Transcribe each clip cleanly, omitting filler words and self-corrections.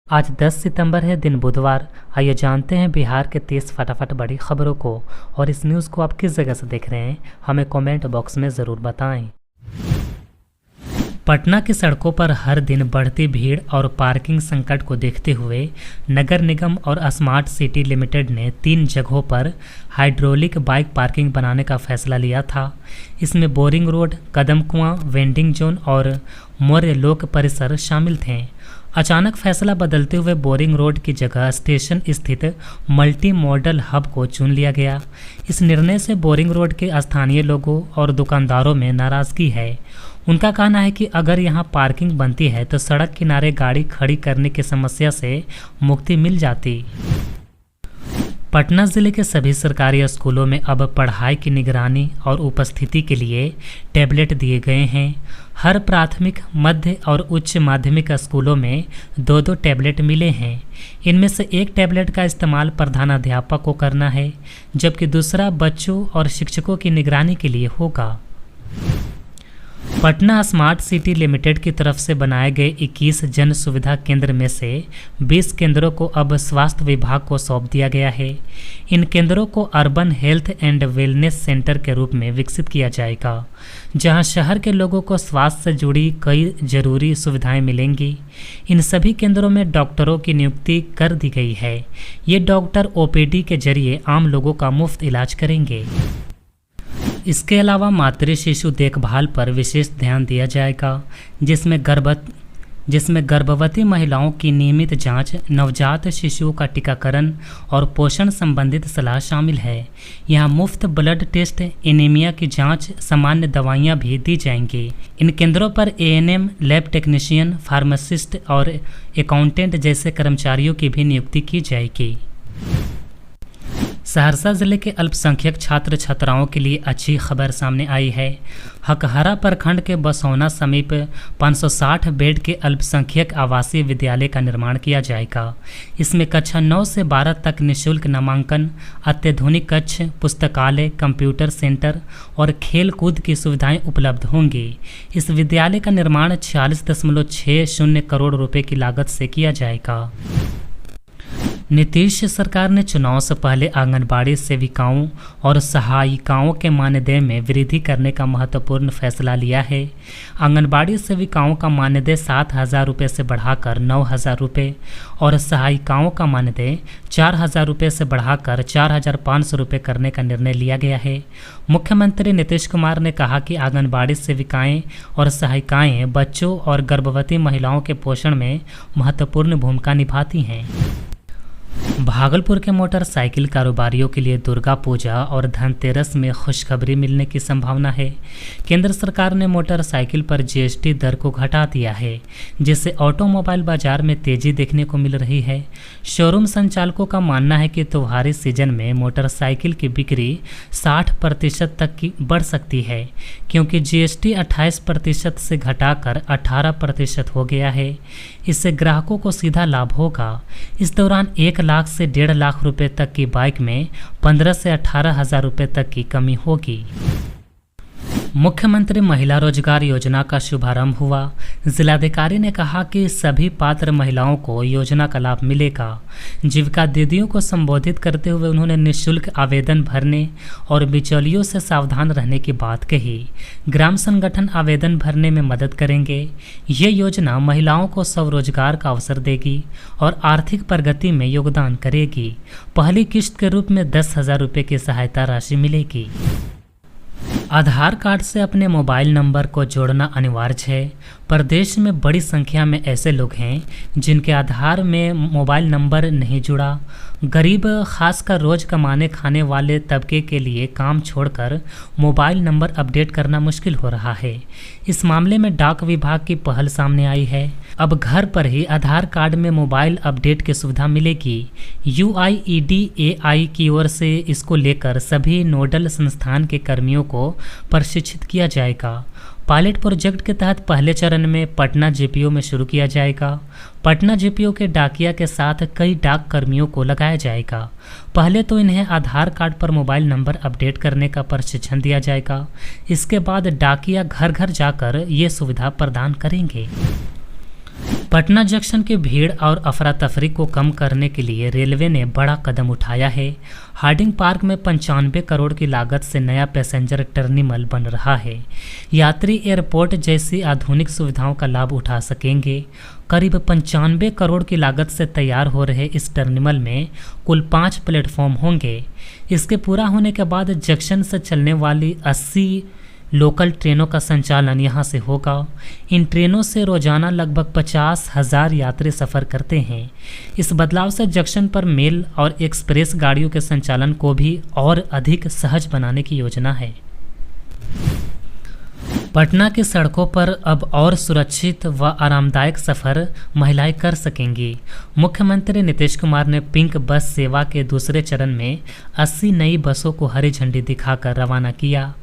आज 10 सितंबर है, दिन बुधवार। आइए जानते हैं बिहार के 30 फटाफट बड़ी खबरों को। और इस न्यूज़ को आप किस जगह से देख रहे हैं, हमें कमेंट बॉक्स में ज़रूर बताएं। पटना की सड़कों पर हर दिन बढ़ती भीड़ और पार्किंग संकट को देखते हुए नगर निगम और स्मार्ट सिटी लिमिटेड ने 3 जगहों पर हाइड्रोलिक बाइक पार्किंग बनाने का फैसला लिया था। इसमें बोरिंग रोड, कदम कुआं, वेंडिंग जोन और मौर्य लोक परिसर शामिल थे। अचानक फैसला बदलते हुए बोरिंग रोड की जगह स्टेशन स्थित मल्टी मॉडल हब को चुन लिया गया। इस निर्णय से बोरिंग रोड के स्थानीय लोगों और दुकानदारों में नाराजगी है। उनका कहना है कि अगर यहां पार्किंग बनती है तो सड़क किनारे गाड़ी खड़ी करने की समस्या से मुक्ति मिल जाती। पटना जिले के सभी सरकारी स्कूलों में अब पढ़ाई की निगरानी और उपस्थिति के लिए टैबलेट दिए गए हैं। हर प्राथमिक, मध्य और उच्च माध्यमिक स्कूलों में 2-2 टैबलेट मिले हैं। इनमें से एक टैबलेट का इस्तेमाल प्रधानाध्यापक को करना है, जबकि दूसरा बच्चों और शिक्षकों की निगरानी के लिए होगा। पटना स्मार्ट सिटी लिमिटेड की तरफ से बनाए गए 21 जन सुविधा केंद्र में से 20 केंद्रों को अब स्वास्थ्य विभाग को सौंप दिया गया है। इन केंद्रों को urban health and wellness centre के रूप में विकसित किया जाएगा, जहां शहर के लोगों को स्वास्थ्य से जुड़ी कई जरूरी सुविधाएं मिलेंगी। इन सभी केंद्रों में डॉक्टरों की नियुक्ति कर दी गई है। ये डॉक्टर ओपीडी के जरिए आम लोगों का मुफ्त इलाज करेंगे। इसके अलावा मातृ शिशु देखभाल पर विशेष ध्यान दिया जाएगा, जिसमें गर्भवती महिलाओं की नियमित जांच, नवजात शिशुओं का टीकाकरण और पोषण संबंधित सलाह शामिल है। यहां मुफ्त ब्लड टेस्ट, एनीमिया की जांच, सामान्य दवाइयां भी दी जाएंगी। इन केंद्रों पर एएनएम, लैब टेक्नीशियन, फार्मासिस्ट और अकाउंटेंट जैसे कर्मचारियों की भी नियुक्ति की जाएगी। सहरसा जिले के अल्पसंख्यक छात्र छात्राओं के लिए अच्छी खबर सामने आई है। हकहरा प्रखंड के बसौना समीप 560 बेड के अल्पसंख्यक आवासीय विद्यालय का निर्माण किया जाएगा। इसमें कक्षा 9 से 12 तक निःशुल्क नामांकन, अत्याधुनिक कक्ष, पुस्तकालय, कंप्यूटर सेंटर और खेल कूद की सुविधाएं उपलब्ध होंगी। इस विद्यालय का निर्माण 46.60 करोड़ रुपए की लागत से किया जाएगा। नीतीश सरकार ने चुनाव से पहले आंगनबाड़ी सेविकाओं और सहायिकाओं के मानदेय में वृद्धि करने का महत्वपूर्ण फैसला लिया है। आंगनबाड़ी सेविकाओं का मानदेय 7,000 रुपये से बढ़ाकर 9,000 रुपये और सहायिकाओं का मानदेय 4,000 रुपये से बढ़ाकर 4,500 रुपये करने का निर्णय लिया गया है। मुख्यमंत्री नीतीश कुमार ने कहा कि आंगनबाड़ी सेविकाएं और सहायिकाएं बच्चों और गर्भवती महिलाओं के पोषण में महत्वपूर्ण भूमिका निभाती हैं। भागलपुर के मोटरसाइकिल कारोबारियों के लिए दुर्गा पूजा और धनतेरस में खुशखबरी मिलने की संभावना है। केंद्र सरकार ने मोटरसाइकिल पर जीएसटी दर को घटा दिया है, जिससे ऑटोमोबाइल बाजार में तेजी देखने को मिल रही है। शोरूम संचालकों का मानना है कि त्योहारी सीजन में मोटरसाइकिल की बिक्री 60% तक की बढ़ सकती है, क्योंकि जीएसटी 28% से घटाकर 18% हो गया है। इससे ग्राहकों को सीधा लाभ होगा। इस दौरान 1 लाख से 1.5 लाख रुपए तक की बाइक में 15 से 18,000 रुपए तक की कमी होगी। मुख्यमंत्री महिला रोजगार योजना का शुभारंभ हुआ। जिलाधिकारी ने कहा कि सभी पात्र महिलाओं को योजना का लाभ मिलेगा। जीविका दीदियों को संबोधित करते हुए उन्होंने निःशुल्क आवेदन भरने और बिचौलियों से सावधान रहने की बात कही। ग्राम संगठन आवेदन भरने में मदद करेंगे। ये योजना महिलाओं को स्वरोजगार का अवसर देगी और आर्थिक प्रगति में योगदान करेगी। पहली किश्त के रूप में 10,000 रुपये की सहायता राशि मिलेगी। आधार कार्ड से अपने मोबाइल नंबर को जोड़ना अनिवार्य है। प्रदेश में बड़ी संख्या में ऐसे लोग हैं जिनके आधार में मोबाइल नंबर नहीं जुड़ा। गरीब, खासकर रोज कमाने खाने वाले तबके के लिए काम छोड़कर मोबाइल नंबर अपडेट करना मुश्किल हो रहा है। इस मामले में डाक विभाग की पहल सामने आई है। अब घर पर ही आधार कार्ड में मोबाइल अपडेट की सुविधा मिलेगी। UIDAI की ओर से इसको लेकर सभी नोडल संस्थान के कर्मियों को प्रशिक्षित किया जाएगा। पायलट प्रोजेक्ट के तहत पहले चरण में पटना जीपीओ में शुरू किया जाएगा। पटना जीपीओ के डाकिया के साथ कई डाक कर्मियों को लगाया जाएगा। पहले तो इन्हें आधार कार्ड पर मोबाइल नंबर अपडेट करने का प्रशिक्षण दिया जाएगा। इसके बाद डाकिया घर घर जाकर ये सुविधा प्रदान करेंगे। पटना जंक्शन की भीड़ और अफरा तफरी को कम करने के लिए रेलवे ने बड़ा कदम उठाया है। हार्डिंग पार्क में 95 करोड़ की लागत से नया पैसेंजर टर्मिनल बन रहा है। यात्री एयरपोर्ट जैसी आधुनिक सुविधाओं का लाभ उठा सकेंगे। करीब 95 करोड़ की लागत से तैयार हो रहे इस टर्मिनल में कुल 5 प्लेटफॉर्म होंगे। इसके पूरा होने के बाद जंक्शन से चलने वाली 80 लोकल ट्रेनों का संचालन यहां से होगा। इन ट्रेनों से रोजाना लगभग 50,000 यात्री सफ़र करते हैं। इस बदलाव से जंक्शन पर मेल और एक्सप्रेस गाड़ियों के संचालन को भी और अधिक सहज बनाने की योजना है। पटना की सड़कों पर अब और सुरक्षित व आरामदायक सफ़र महिलाएं कर सकेंगी। मुख्यमंत्री नीतीश कुमार ने पिंक बस सेवा के दूसरे चरण में 80 नई बसों को हरी झंडी दिखाकर रवाना किया।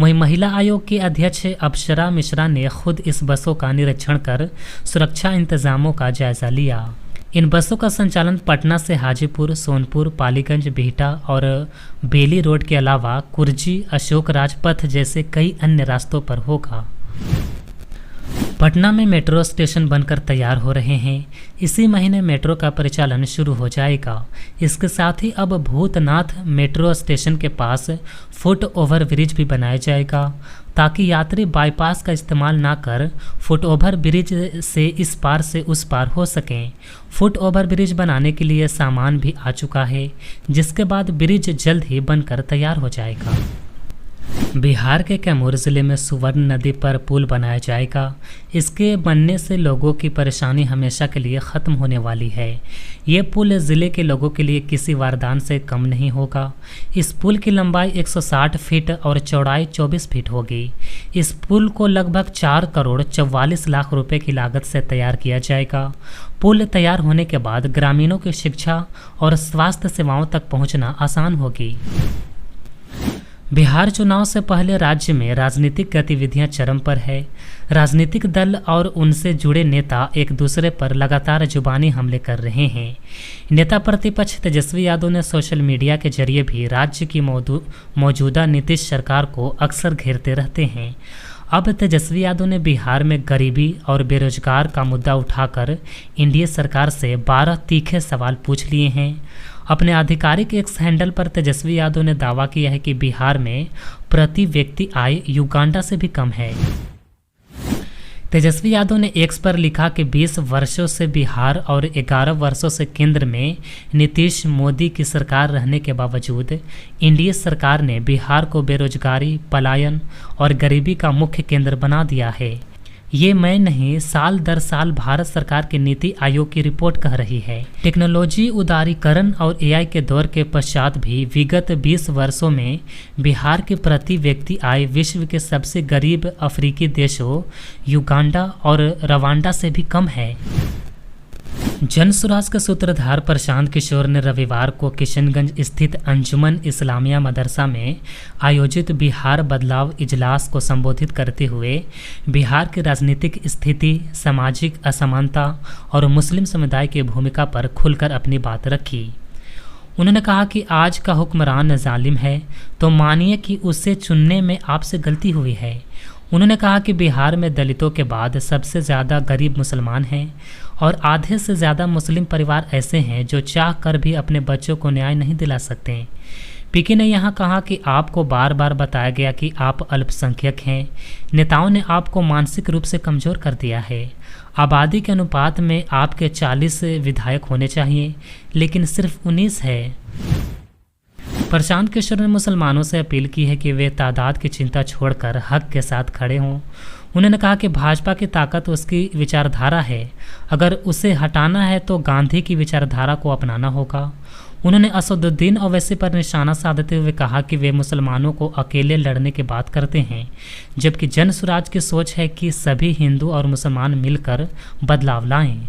वहीं महिला आयोग की अध्यक्ष अप्सरा मिश्रा ने खुद इस बसों का निरीक्षण कर सुरक्षा इंतजामों का जायजा लिया। इन बसों का संचालन पटना से हाजीपुर, सोनपुर, पालीगंज, बिहटा और बेली रोड के अलावा कुर्जी, अशोक राजपथ जैसे कई अन्य रास्तों पर होगा। पटना में मेट्रो स्टेशन बनकर तैयार हो रहे हैं। इसी महीने मेट्रो का परिचालन शुरू हो जाएगा। इसके साथ ही अब भूतनाथ मेट्रो स्टेशन के पास फुट ओवर ब्रिज भी बनाया जाएगा ताकि यात्री बाईपास का इस्तेमाल ना कर फुट ओवर ब्रिज से इस पार से उस पार हो सकें। फुट ओवर ब्रिज बनाने के लिए सामान भी आ चुका है, जिसके बाद ब्रिज जल्द ही बनकर तैयार हो जाएगा। बिहार के कैमूर ज़िले में सुवर्ण नदी पर पुल बनाया जाएगा। इसके बनने से लोगों की परेशानी हमेशा के लिए ख़त्म होने वाली है। ये पुल ज़िले के लोगों के लिए किसी वरदान से कम नहीं होगा। इस पुल की लंबाई 160 फीट और चौड़ाई 24 फीट होगी। इस पुल को लगभग 4 करोड़ 44 लाख रुपए की लागत से तैयार किया जाएगा। पुल तैयार होने के बाद ग्रामीणों की शिक्षा और स्वास्थ्य सेवाओं तक पहुँचना आसान होगी। बिहार चुनाव से पहले राज्य में राजनीतिक गतिविधियां चरम पर है। राजनीतिक दल और उनसे जुड़े नेता एक दूसरे पर लगातार जुबानी हमले कर रहे हैं। नेता प्रतिपक्ष तेजस्वी यादव ने सोशल मीडिया के जरिए भी राज्य की मौजूदा नीतीश सरकार को अक्सर घेरते रहते हैं। अब तेजस्वी यादव ने बिहार में गरीबी और बेरोजगार का मुद्दा उठाकर एनडीए सरकार से 12 तीखे सवाल पूछ लिए हैं। अपने आधिकारिक एक्स हैंडल पर तेजस्वी यादव ने दावा किया है कि बिहार में प्रति व्यक्ति आय युगांडा से भी कम है। तेजस्वी यादव ने एक्स पर लिखा कि 20 वर्षों से बिहार और 11 वर्षों से केंद्र में नीतीश मोदी की सरकार रहने के बावजूद एनडीए सरकार ने बिहार को बेरोजगारी, पलायन और गरीबी का मुख्य केंद्र बना दिया है। ये मैं नहीं, साल दर साल भारत सरकार की नीति आयोग की रिपोर्ट कह रही है। टेक्नोलॉजी उदारीकरण और एआई के दौर के पश्चात भी विगत 20 वर्षों में बिहार की प्रति व्यक्ति आय विश्व के सबसे गरीब अफ्रीकी देशों युगांडा और रवांडा से भी कम है। जन सुराज के सूत्रधार प्रशांत किशोर ने रविवार को किशनगंज स्थित अंजुमन इस्लामिया मदरसा में आयोजित बिहार बदलाव इजलास को संबोधित करते हुए बिहार की राजनीतिक स्थिति, सामाजिक असमानता और मुस्लिम समुदाय की भूमिका पर खुलकर अपनी बात रखी। उन्होंने कहा कि आज का हुक्मरान जालिम है तो मानिए कि उसे चुनने में आपसे गलती हुई है। उन्होंने कहा कि बिहार में दलितों के बाद सबसे ज़्यादा गरीब मुसलमान हैं और आधे से ज़्यादा मुस्लिम परिवार ऐसे हैं जो चाह कर भी अपने बच्चों को न्याय नहीं दिला सकते। पीके ने यहाँ कहा कि आपको बार बार बताया गया कि आप अल्पसंख्यक हैं। नेताओं ने आपको मानसिक रूप से कमज़ोर कर दिया है। आबादी के अनुपात में आपके 40 विधायक होने चाहिए, लेकिन सिर्फ 19 है। प्रशांत किशोर ने मुसलमानों से अपील की है कि वे तादाद की चिंता छोड़कर हक के साथ खड़े हों। उन्होंने कहा कि भाजपा की ताकत उसकी विचारधारा है। अगर उसे हटाना है तो गांधी की विचारधारा को अपनाना होगा। उन्होंने असदुद्दीन ओवैसी पर निशाना साधते हुए कहा कि वे मुसलमानों को अकेले लड़ने की बात करते हैं, जबकि जन सुराज की सोच है कि सभी हिंदू और मुसलमान मिलकर बदलाव लाएं।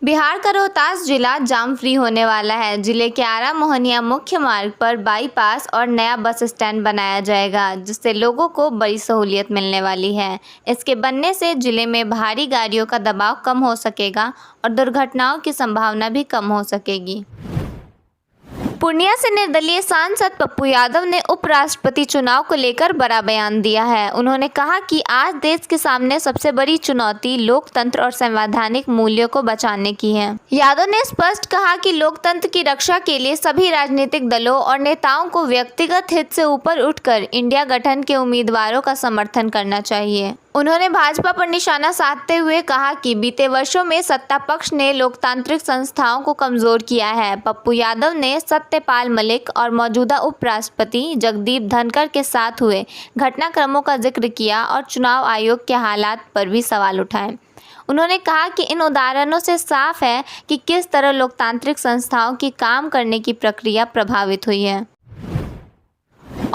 बिहार का रोहतास जिला जाम फ्री होने वाला है। जिले के आरा मोहनिया मुख्य मार्ग पर बाईपास और नया बस स्टैंड बनाया जाएगा, जिससे लोगों को बड़ी सहूलियत मिलने वाली है। इसके बनने से जिले में भारी गाड़ियों का दबाव कम हो सकेगा और दुर्घटनाओं की संभावना भी कम हो सकेगी। पूर्णिया से निर्दलीय सांसद पप्पू यादव ने उपराष्ट्रपति चुनाव को लेकर बड़ा बयान दिया है। उन्होंने कहा कि आज देश के सामने सबसे बड़ी चुनौती लोकतंत्र और संवैधानिक मूल्यों को बचाने की है। यादव ने स्पष्ट कहा कि लोकतंत्र की रक्षा के लिए सभी राजनीतिक दलों और नेताओं को व्यक्तिगत हित से ऊपर उठकर इंडिया गठन के उम्मीदवारों का समर्थन करना चाहिए। उन्होंने भाजपा पर निशाना साधते हुए कहा कि बीते वर्षों में सत्ता पक्ष ने लोकतांत्रिक संस्थाओं को कमजोर किया है। पप्पू यादव ने सत्यपाल मलिक और मौजूदा उपराष्ट्रपति जगदीप धनखड़ के साथ हुए घटनाक्रमों का जिक्र किया और चुनाव आयोग के हालात पर भी सवाल उठाए। उन्होंने कहा कि इन उदाहरणों से साफ है कि किस तरह लोकतांत्रिक संस्थाओं की काम करने की प्रक्रिया प्रभावित हुई है।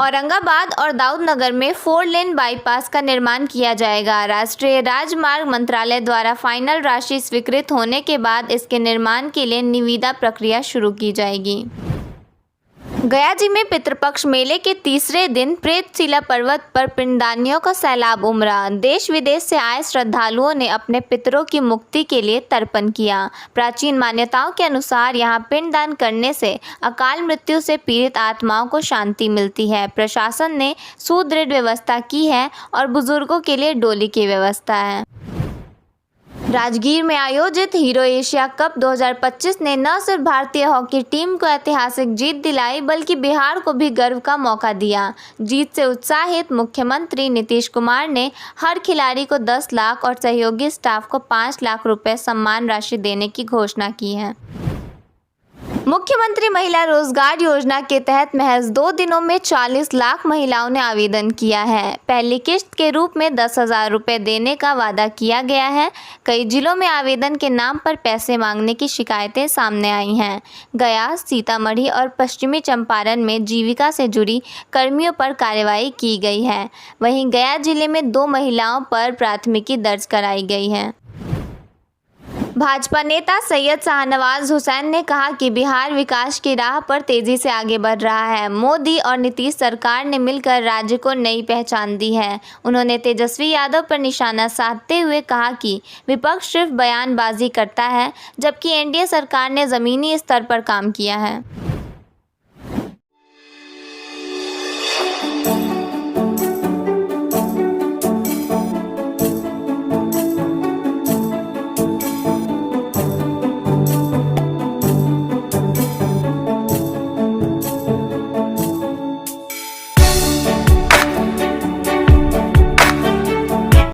औरंगाबाद और दाऊदनगर में 4 लेन बाईपास का निर्माण किया जाएगा। राष्ट्रीय राजमार्ग मंत्रालय द्वारा फाइनल राशि स्वीकृत होने के बाद इसके निर्माण के लिए निविदा प्रक्रिया शुरू की जाएगी। गया जी में पितृपक्ष मेले के तीसरे दिन प्रेतशिला पर्वत पर पिंडदानियों का सैलाब उमड़ा। देश विदेश से आए श्रद्धालुओं ने अपने पितरों की मुक्ति के लिए तर्पण किया। प्राचीन मान्यताओं के अनुसार यहां पिंडदान करने से अकाल मृत्यु से पीड़ित आत्माओं को शांति मिलती है। प्रशासन ने सुदृढ़ व्यवस्था की है और बुजुर्गों के लिए डोली की व्यवस्था है। राजगीर में आयोजित हीरो एशिया कप 2025 ने न सिर्फ भारतीय हॉकी टीम को ऐतिहासिक जीत दिलाई बल्कि बिहार को भी गर्व का मौका दिया। जीत से उत्साहित मुख्यमंत्री नीतीश कुमार ने हर खिलाड़ी को 10 लाख और सहयोगी स्टाफ को 5 लाख रुपए सम्मान राशि देने की घोषणा की है। मुख्यमंत्री महिला रोजगार योजना के तहत महज 2 दिनों में 40 लाख महिलाओं ने आवेदन किया है। पहली किश्त के रूप में 10,000 रुपये देने का वादा किया गया है। कई जिलों में आवेदन के नाम पर पैसे मांगने की शिकायतें सामने आई हैं। गया, सीतामढ़ी और पश्चिमी चंपारण में जीविका से जुड़ी कर्मियों पर कार्रवाई की गई है। वहीं गया जिले में 2 महिलाओं पर प्राथमिकी दर्ज कराई गई है। भाजपा नेता सैयद शाहनवाज हुसैन ने कहा कि बिहार विकास की राह पर तेजी से आगे बढ़ रहा है। मोदी और नीतीश सरकार ने मिलकर राज्य को नई पहचान दी है। उन्होंने तेजस्वी यादव पर निशाना साधते हुए कहा कि विपक्ष सिर्फ बयानबाजी करता है, जबकि एनडीए सरकार ने जमीनी स्तर पर काम किया है।